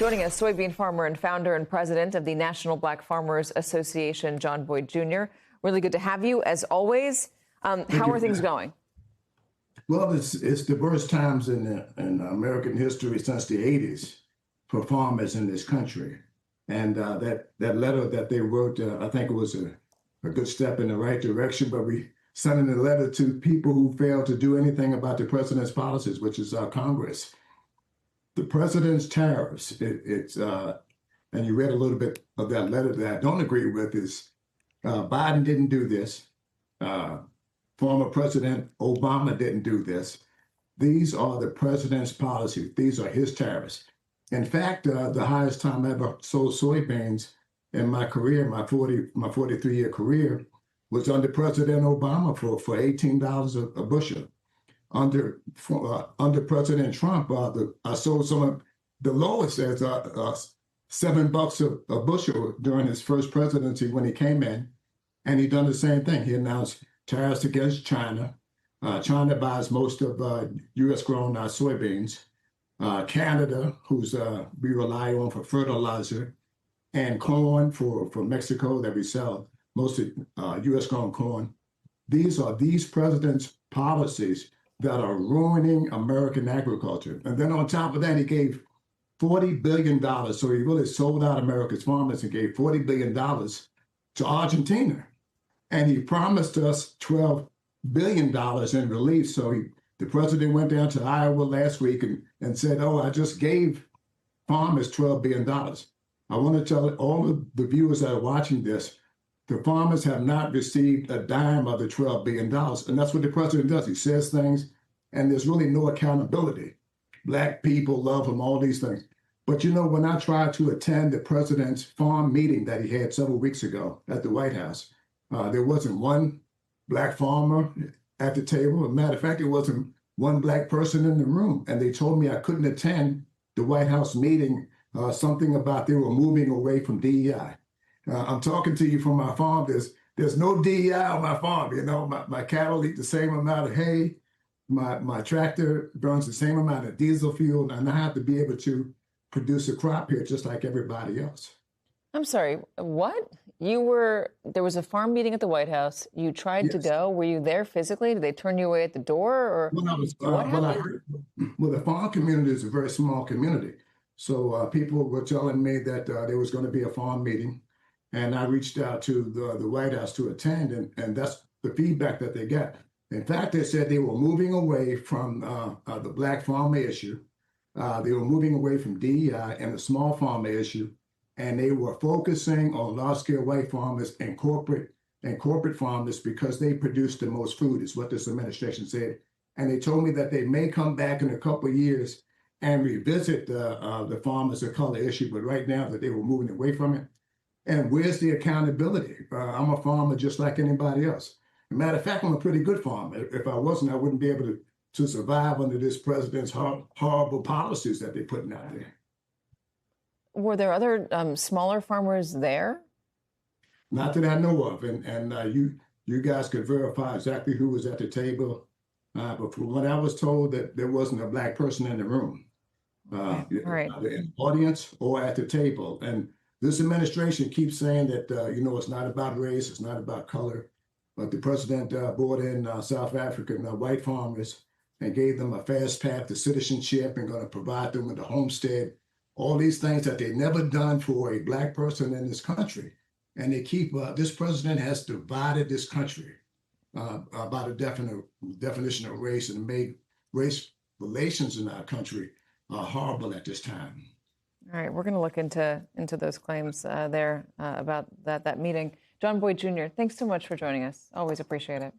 Joining us, soybean farmer and founder and president of the National Black Farmers Association, John Boyd Jr. Really good to have you, as always. How are things going? Well, it's the worst times in American history since the 80s for farmers in this country. And that letter that they wrote, I think it was a good step in the right direction, but we sending a letter to people who failed to do anything about the president's policies, which is our Congress. The president's tariffs, and you read a little bit of that letter that I don't agree with, is Biden didn't do this. Former President Obama didn't do this. These are the president's policies. These are his tariffs. In fact, the highest time I ever sold soybeans in my career, my 43-year career, was under President Obama for $18 a bushel. Under President Trump, I sold some of the lowest as $7 a bushel during his first presidency when he came in, and he done the same thing. He announced tariffs against China. China buys most of U.S. grown soybeans. Canada, who's we rely on for fertilizer, and corn for Mexico that we sell, mostly U.S. grown corn. These are these president's policies that are ruining American agriculture. And then on top of that, he gave $40 billion. So he really sold out America's farmers and gave $40 billion to Argentina. And he promised us $12 billion in relief. So the president went down to Iowa last week and said, oh, I just gave farmers $12 billion. I want to tell all of the viewers that are watching this, the farmers have not received a dime of the $12 billion. And that's what the president does. He says things, and there's really no accountability. Black people love him, all these things. But, you know, when I tried to attend the president's farm meeting that he had several weeks ago at the White House, there wasn't one black farmer at the table. As a matter of fact, there wasn't one black person in the room. And they told me I couldn't attend the White House meeting, something about they were moving away from DEI. I'm talking to you from my farm. There's no DEI on my farm. You know, my cattle eat the same amount of hay. My tractor burns the same amount of diesel fuel, and I have to be able to produce a crop here just like everybody else. I'm sorry, what? There was a farm meeting at the White House. You tried to go. Were you there physically? Did they turn you away at the door? Or what happened? Well, the farm community is a very small community. So people were telling me that there was going to be a farm meeting. And I reached out to the White House to attend, and that's the feedback that they got. In fact, they said they were moving away from the black farmer issue. They were moving away from DEI and the small farmer issue, and they were focusing on large-scale white farmers and corporate farmers because they produce the most food, is what this administration said. And they told me that they may come back in a couple of years and revisit the farmers of color issue, but right now that they were moving away from it. And where's the accountability? I'm a farmer just like anybody else. As a matter of fact, I'm a pretty good farmer. If I wasn't, I wouldn't be able to survive under this president's horrible policies that they're putting out there. Were there other smaller farmers there? Not that I know of. And you guys could verify exactly who was at the table. But from what I was told, that there wasn't a black person in the room, right. Either in the audience or at the table. And this administration keeps saying that, it's not about race, it's not about color. But the president brought in South African white farmers and gave them a fast path to citizenship and going to provide them with a homestead, all these things that they've never done for a black person in this country. And they keep, this president has divided this country by the definition of race and made race relations in our country horrible at this time. All right, we're going to look into those claims there about that meeting. John Boyd Jr., thanks so much for joining us. Always appreciate it.